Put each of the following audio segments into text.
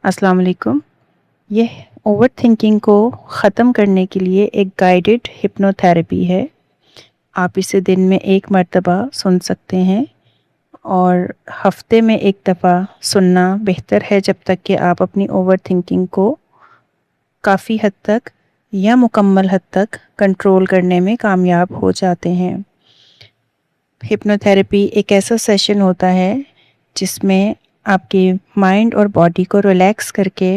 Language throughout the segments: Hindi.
अस्सलाम वालेकुम। यह ओवरथिंकिंग को ख़त्म करने के लिए एक गाइडेड हिप्नोथेरेपी है। आप इसे दिन में 1 मरतबा सुन सकते हैं और हफ़्ते में 1 दफ़ा सुनना बेहतर है, जब तक कि आप अपनी ओवरथिंकिंग को काफ़ी हद तक या मुकम्मल हद तक कंट्रोल करने में कामयाब हो जाते हैं। हिप्नोथेरेपी एक ऐसा सेशन होता है जिसमें आपके माइंड और बॉडी को रिलैक्स करके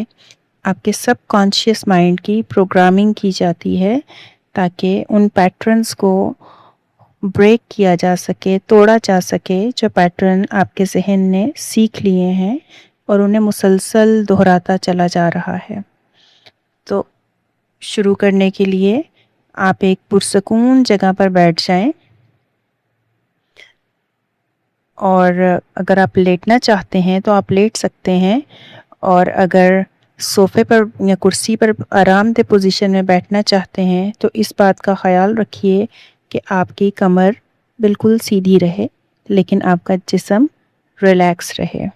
आपके सबकॉन्शियस माइंड की प्रोग्रामिंग की जाती है, ताकि उन पैटर्न्स को ब्रेक किया जा सके, तोड़ा जा सके, जो पैटर्न आपके ज़हन ने सीख लिए हैं और उन्हें मुसलसल दोहराता चला जा रहा है। तो शुरू करने के लिए आप एक पुरसकून जगह पर बैठ जाएं, और अगर आप लेटना चाहते हैं तो आप लेट सकते हैं, और अगर सोफ़े पर या कुर्सी पर आरामदेह पोजीशन में बैठना चाहते हैं तो इस बात का ख़याल रखिए कि आपकी कमर बिल्कुल सीधी रहे, लेकिन आपका जिस्म रिलैक्स रहे।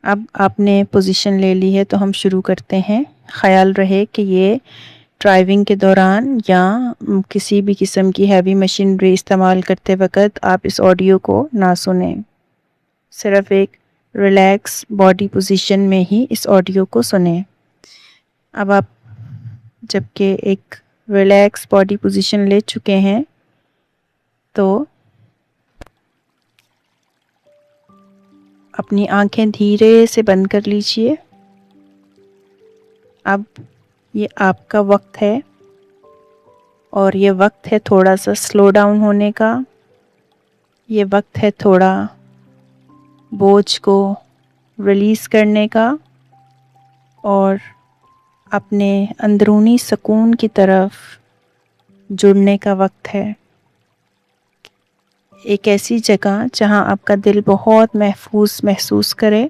अब आपने पोजीशन ले ली है तो हम शुरू करते हैं। ख़याल रहे कि ये ड्राइविंग के दौरान या किसी भी किस्म की हैवी मशीनरी इस्तेमाल करते वक़्त आप इस ऑडियो को ना सुनें। सिर्फ़ एक रिलैक्स बॉडी पोजीशन में ही इस ऑडियो को सुनें। अब आप जबकि एक रिलैक्स बॉडी पोजीशन ले चुके हैं तो अपनी आंखें धीरे से बंद कर लीजिए। अब ये आपका वक्त है और ये वक्त है थोड़ा सा स्लो डाउन होने का। ये वक्त है थोड़ा बोझ को रिलीज़ करने का और अपने अंदरूनी सुकून की तरफ जुड़ने का वक्त है। एक ऐसी जगह जहां आपका दिल बहुत महफूज महसूस करे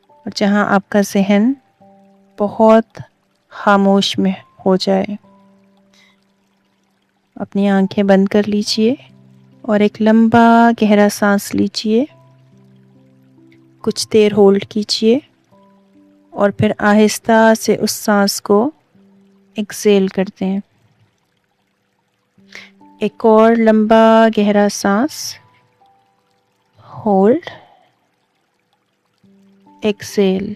और जहां आपका ज़हन बहुत खामोश में हो जाए। अपनी आंखें बंद कर लीजिए और एक लंबा गहरा सांस लीजिए। कुछ देर होल्ड कीजिए और फिर आहिस्ता से उस सांस को एक्सेल कर दें। एक और लंबा गहरा सांस, होल्ड, एक्सेल।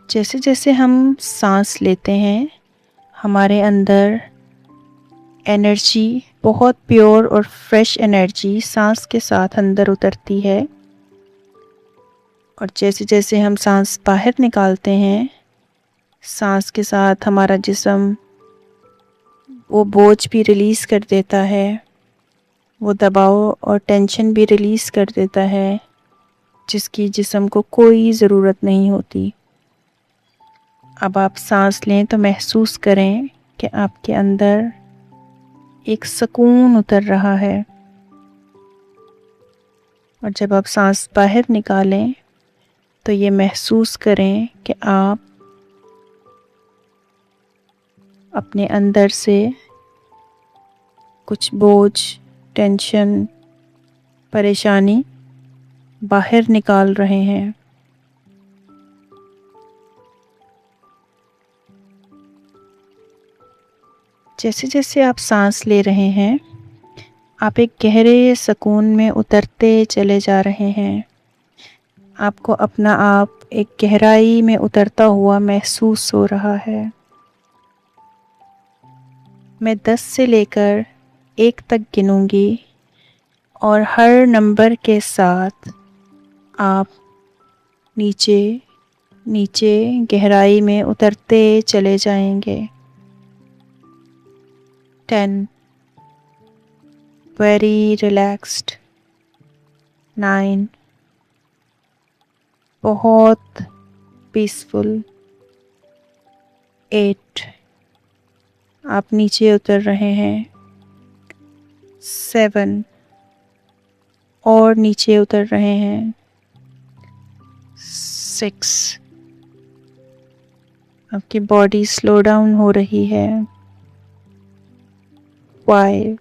जैसे जैसे हम सांस लेते हैं, हमारे अंदर एनर्जी, बहुत प्योर और फ्रेश एनर्जी सांस के साथ अंदर उतरती है, और जैसे जैसे हम सांस बाहर निकालते हैं, सांस के साथ हमारा जिस्म वो बोझ भी रिलीज़ कर देता है, वो दबाव और टेंशन भी रिलीज़ कर देता है जिसकी जिस्म को कोई ज़रूरत नहीं होती। अब आप सांस लें तो महसूस करें कि आपके अंदर एक सुकून उतर रहा है, और जब आप सांस बाहर निकालें तो ये महसूस करें कि आप अपने अंदर से कुछ बोझ, टेंशन, परेशानी बाहर निकाल रहे हैं। जैसे जैसे आप सांस ले रहे हैं, आप एक गहरे सुकून में उतरते चले जा रहे हैं। आपको अपना आप एक गहराई में उतरता हुआ महसूस हो रहा है। मैं 10 से लेकर 1 तक गिनूंगी और हर नंबर के साथ आप नीचे नीचे गहराई में उतरते चले जाएंगे। 10, वेरी रिलैक्स्ड। 9, बहुत पीसफुल। 8, आप नीचे उतर रहे हैं। 7, और नीचे उतर रहे हैं। 6, आपकी बॉडी स्लो डाउन हो रही है। 5,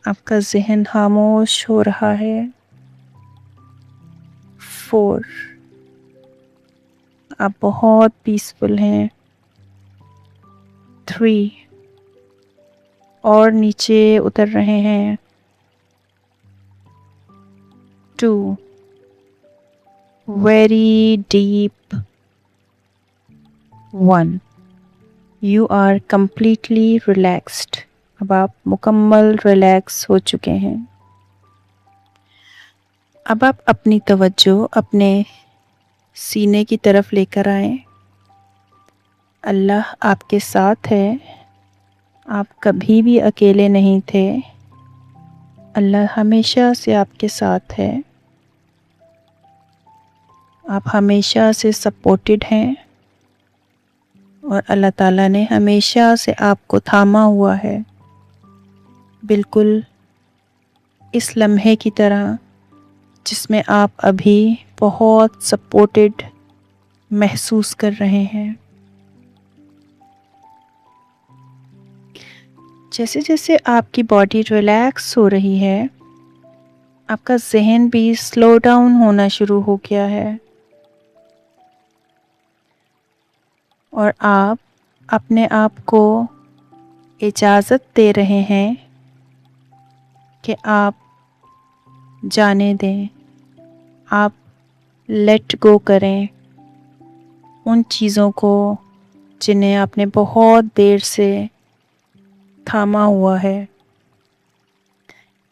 आपका ज़हन खामोश हो रहा है। 4, आप बहुत पीसफुल हैं। 3, और नीचे उतर रहे हैं। 2, very deep. 1, you are completely relaxed. अब आप मुकम्मल रिलैक्स हो चुके हैं। अब आप अपनी तवज्जो अपने सीने की तरफ लेकर आएं। अल्लाह आपके साथ है, आप कभी भी अकेले नहीं थे। अल्लाह हमेशा से आपके साथ है, आप हमेशा से सपोर्टेड हैं और अल्लाह ताला ने हमेशा से आपको थामा हुआ है, बिल्कुल इस लम्हे की तरह जिसमें आप अभी बहुत सपोर्टेड महसूस कर रहे हैं। जैसे जैसे आपकी बॉडी रिलैक्स हो रही है, आपका जहन भी स्लो डाउन होना शुरू हो गया है और आप अपने आप को इजाज़त दे रहे हैं कि आप जाने दें, आप लेट गो करें उन चीज़ों को जिन्हें आपने बहुत देर से थामा हुआ है,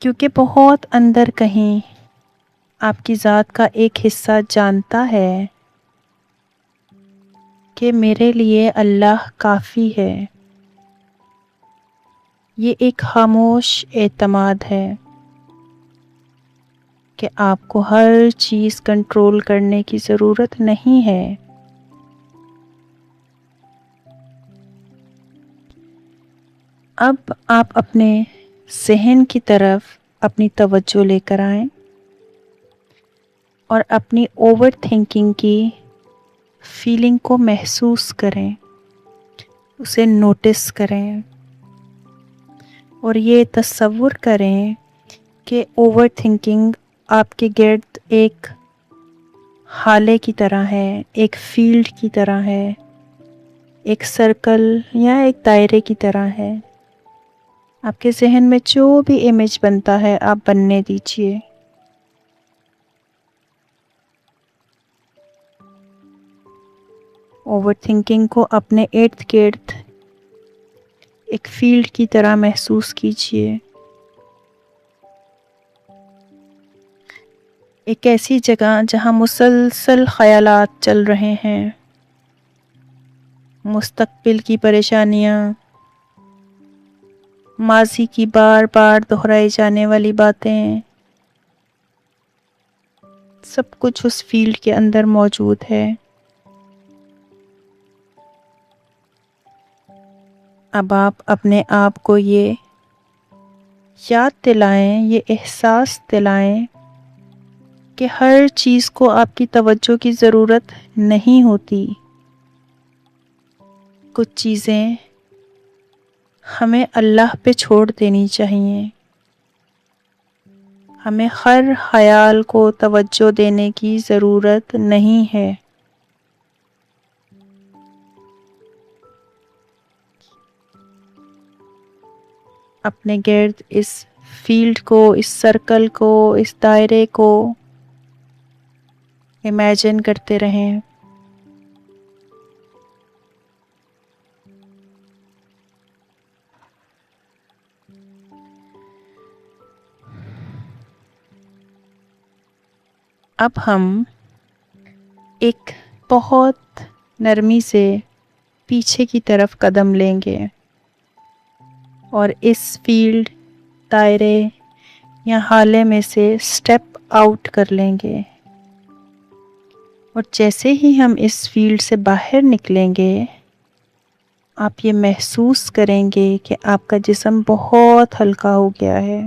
क्योंकि बहुत अंदर कहीं आपकी ज़ात का एक हिस्सा जानता है कि मेरे लिए अल्लाह काफ़ी है। ये एक खामोश एतमाद है कि आपको हर चीज़ कंट्रोल करने की ज़रूरत नहीं है। अब आप अपने ज़हन की तरफ अपनी तवज्जो लेकर आएं और अपनी ओवर थिंकिंग की फीलिंग को महसूस करें, उसे नोटिस करें और ये तसव्वुर करें कि ओवर थिंकिंग आपके गिर्द एक हाले की तरह है, एक फील्ड की तरह है, एक सर्कल या एक दायरे की तरह है। आपके जहन में जो भी इमेज बनता है आप बनने दीजिए। ओवर थिंकिंग को अपने इर्द गिर्द एक फील्ड की तरह महसूस कीजिए, एक ऐसी जगह जहां मुसलसल ख्यालात चल रहे हैं, मुस्तकबिल की परेशानियां, माजी की बार बार दोहराई जाने वाली बातें, सब कुछ उस फील्ड के अंदर मौजूद है। अब आप अपने आप को ये याद दिलाएं, ये एहसास दिलाएं कि हर चीज़ को आपकी तवज्जो की ज़रूरत नहीं होती। कुछ चीज़ें हमें अल्लाह पे छोड़ देनी चाहिए। हमें हर ख़याल को तवज्जो देने की ज़रूरत नहीं है। अपने गिर्द इस फील्ड को, इस सर्कल को, इस दायरे को इमेजिन करते रहें। अब हम एक बहुत नरमी से पीछे की तरफ कदम लेंगे और इस फील्ड, दायरे या हाले में से स्टेप आउट कर लेंगे। और जैसे ही हम इस फील्ड से बाहर निकलेंगे, आप ये महसूस करेंगे कि आपका जिस्म बहुत हल्का हो गया है।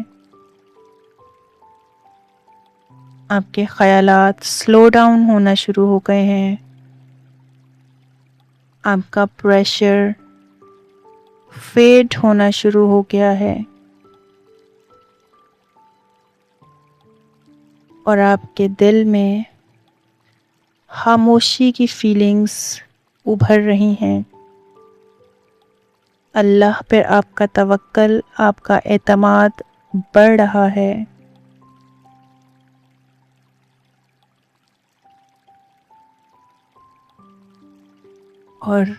आपके ख्यालात स्लो डाउन होना शुरू हो गए हैं। आपका प्रेशर फेड होना शुरू हो गया है और आपके दिल में खामोशी की फीलिंग्स उभर रही हैं। अल्लाह पर आपका तवक्ल, आपका एतमाद बढ़ रहा है। और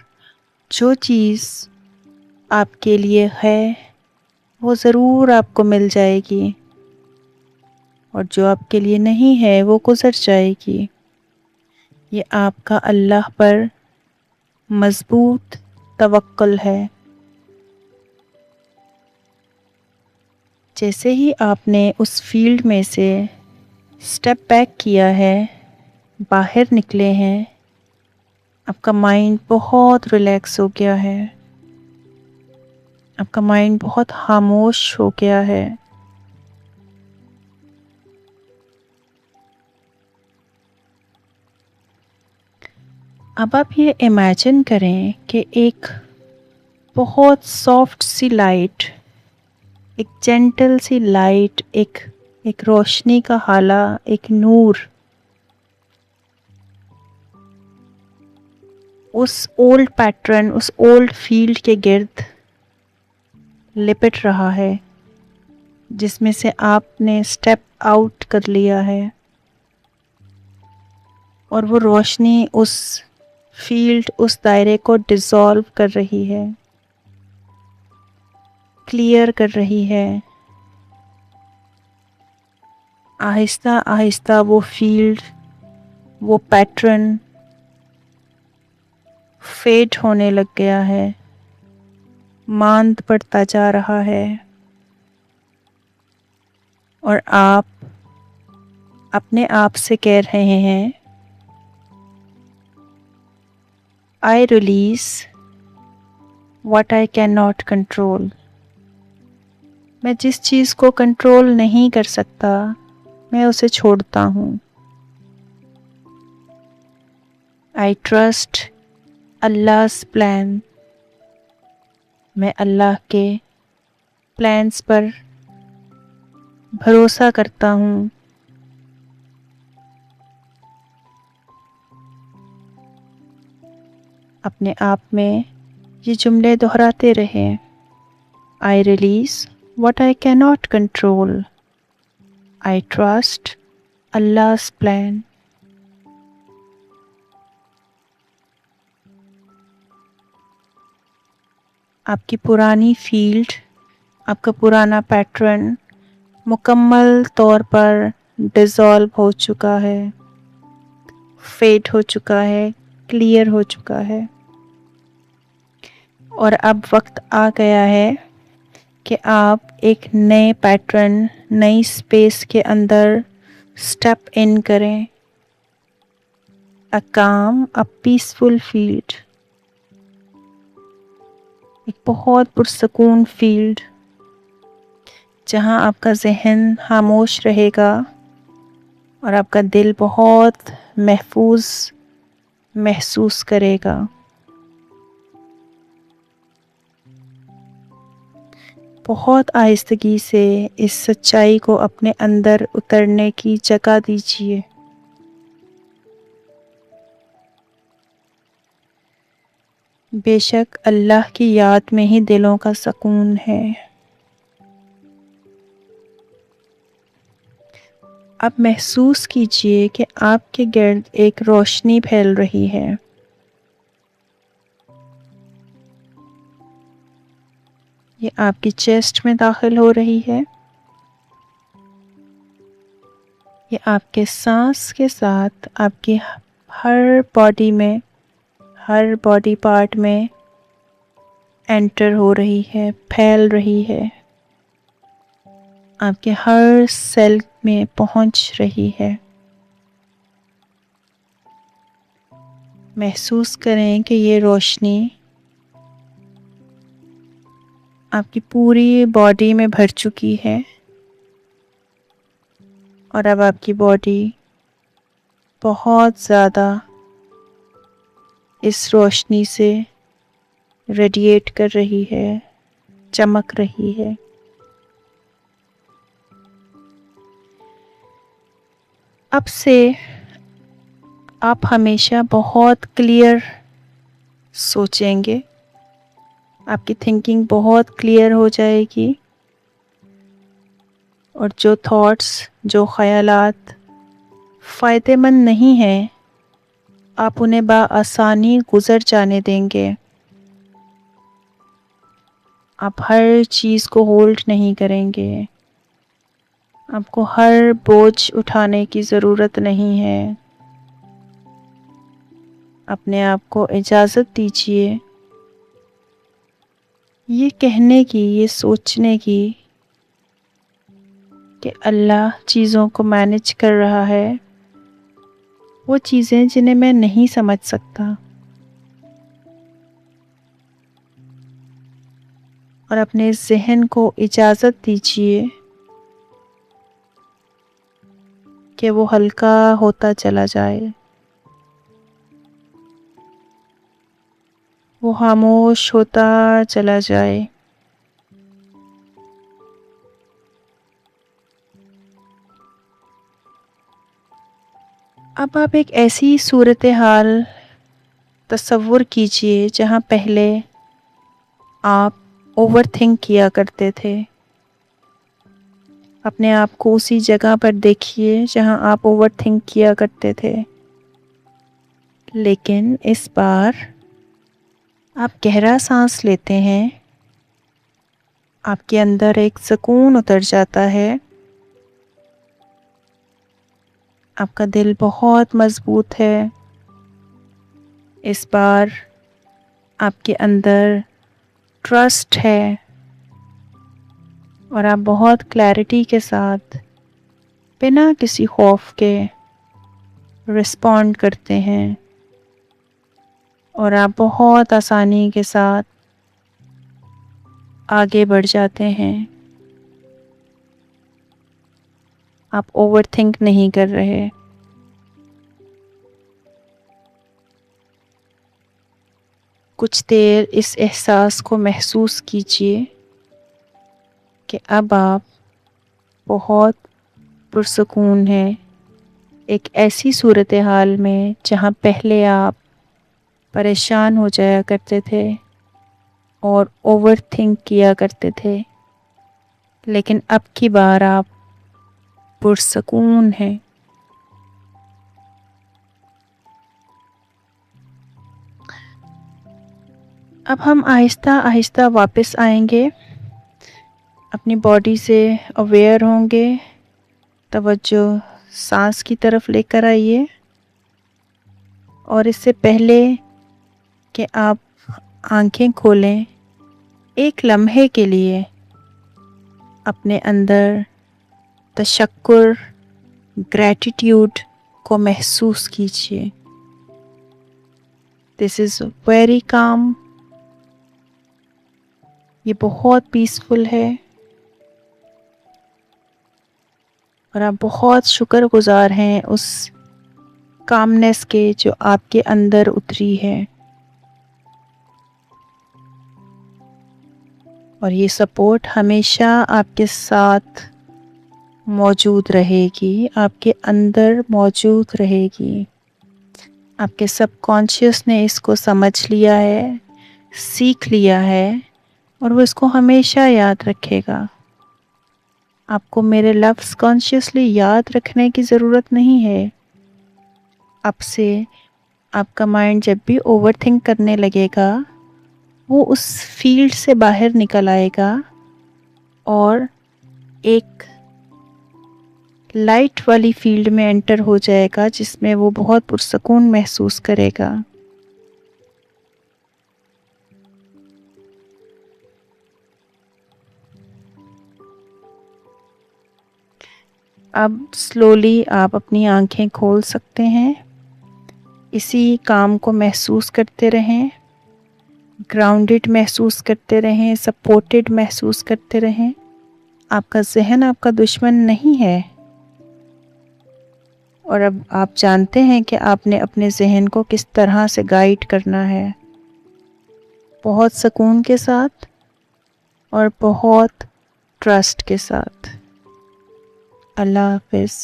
जो चीज़ आपके लिए है वो ज़रूर आपको मिल जाएगी, और जो आपके लिए नहीं है वो गुज़र जाएगी। ये आपका अल्लाह पर मज़बूत तवक्कुल है। जैसे ही आपने उस फील्ड में से स्टेप बैक किया है, बाहर निकले हैं, आपका माइंड बहुत रिलैक्स हो गया है। आपका माइंड बहुत खामोश हो गया है। अब आप ये इमेजिन करें कि एक बहुत सॉफ्ट सी लाइट, एक जेंटल सी लाइट, एक रोशनी का हाला, एक नूर उस ओल्ड पैटर्न, उस ओल्ड फील्ड के गिर्द लिपट रहा है, जिसमें से आपने स्टेप आउट कर लिया है। और वो रोशनी उस फील्ड, उस दायरे को डिसॉल्व कर रही है, क्लियर कर रही है। आहिस्ता आहिस्ता वो फील्ड, वो पैटर्न फेड होने लग गया है, मांद पड़ता जा रहा है। और आप अपने आप से कह रहे हैं, आई release what I can not control. मैं जिस चीज़ को कंट्रोल नहीं कर सकता, मैं उसे छोड़ता हूँ। I trust Allah's plan. मैं अल्लाह के प्लान्स पर भरोसा करता हूँ। अपने आप में ये जुमले दोहराते रहें। I release what I can not control. I trust Allah's plan. आपकी पुरानी फील्ड, आपका पुराना पैटर्न मुकम्मल तौर पर डिसॉल्व हो चुका है, फेड हो चुका है, क्लियर हो चुका है। और अब वक्त आ गया है कि आप एक नए पैटर्न, नई स्पेस के अंदर स्टेप इन करें। अ काम, अ पीसफुल फील्ड, एक बहुत पुरसकून फील्ड, जहाँ आपका जहन खामोश रहेगा और आपका दिल बहुत महफूज महसूस करेगा। बहुत आहिस्तगी से इस सच्चाई को अपने अंदर उतरने की जगह दीजिए। बेशक अल्लाह की याद में ही दिलों का सुकून है। अब महसूस कीजिए कि आपके गिर्द एक रोशनी फैल रही है। ये आपकी चेस्ट में दाखिल हो रही है। ये आपके सांस के साथ आपकी हर बॉडी में, हर बॉडी पार्ट में एंटर हो रही है, फैल रही है, आपके हर सेल में पहुंच रही है। महसूस करें कि ये रोशनी आपकी पूरी बॉडी में भर चुकी है, और अब आपकी बॉडी बहुत ज़्यादा इस रोशनी से रेडिएट कर रही है, चमक रही है। अब से आप हमेशा बहुत क्लियर सोचेंगे, आपकी थिंकिंग बहुत क्लियर हो जाएगी और जो थॉट्स, जो ख़यालात फ़ायदेमंद नहीं हैं, आप उन्हें बआसानी गुज़र जाने देंगे। आप हर चीज़ को होल्ड नहीं करेंगे। आपको हर बोझ उठाने की ज़रूरत नहीं है। अपने आप को इजाज़त दीजिए ये कहने की, ये सोचने की कि अल्लाह चीज़ों को मैनेज कर रहा है, वो चीज़ें जिन्हें मैं नहीं समझ सकता। और अपने ज़हन को इजाज़त दीजिए कि वो हल्का होता चला जाए, वो खामोश होता चला जाए। अब आप एक ऐसी सूरत हाल तसव्वुर कीजिए जहाँ पहले आप ओवरथिंक किया करते थे। अपने आप को उसी जगह पर देखिए जहाँ आप ओवरथिंक किया करते थे, लेकिन इस बार आप गहरा सांस लेते हैं, आपके अंदर एक सुकून उतर जाता है, आपका दिल बहुत मजबूत है। इस बार आपके अंदर ट्रस्ट है और आप बहुत क्लैरिटी के साथ बिना किसी खौफ के रिस्पॉन्ड करते हैं और आप बहुत आसानी के साथ आगे बढ़ जाते हैं। आप ओवरथिंक नहीं कर रहे। कुछ देर इस एहसास को महसूस कीजिए कि अब आप बहुत पुरसुकून हैं, एक ऐसी सूरत हाल में जहाँ पहले आप परेशान हो जाया करते थे और ओवरथिंक किया करते थे, लेकिन अब की बार आप पुरसुकून हैं। अब हम आहिस्ता आहिस्ता वापस आएंगे, अपनी बॉडी से अवेयर होंगे। तवज्जो सांस की तरफ लेकर आइए और इससे पहले कि आप आंखें खोलें, एक लम्हे के लिए अपने अंदर तशक्कुर, ग्रैटिट्यूड को महसूस कीजिए। दिस इज़ वेरी काम, ये बहुत पीसफुल है और आप बहुत शुक्रगुजार हैं उस कामनेस के जो आपके अंदर उतरी है। और ये सपोर्ट हमेशा आपके साथ मौजूद रहेगी, आपके अंदर मौजूद रहेगी। आपके सबकॉन्शियस ने इसको समझ लिया है, सीख लिया है और वो इसको हमेशा याद रखेगा। आपको मेरे लफ्ज़ कॉन्शियसली याद रखने की ज़रूरत नहीं है। अब से आपका माइंड जब भी ओवरथिंक करने लगेगा, वो उस फील्ड से बाहर निकल आएगा और एक लाइट वाली फील्ड में एंटर हो जाएगा जिसमें वो बहुत पुरसुकून महसूस करेगा। अब स्लोली आप अपनी आंखें खोल सकते हैं। इसी काम को महसूस करते रहें, ग्राउंडेड महसूस करते रहें, सपोर्टेड महसूस करते रहें। आपका जहन आपका दुश्मन नहीं है और अब आप जानते हैं कि आपने अपने जहन को किस तरह से गाइड करना है, बहुत सुकून के साथ और बहुत ट्रस्ट के साथ। अल्लाह हाफ़िज़।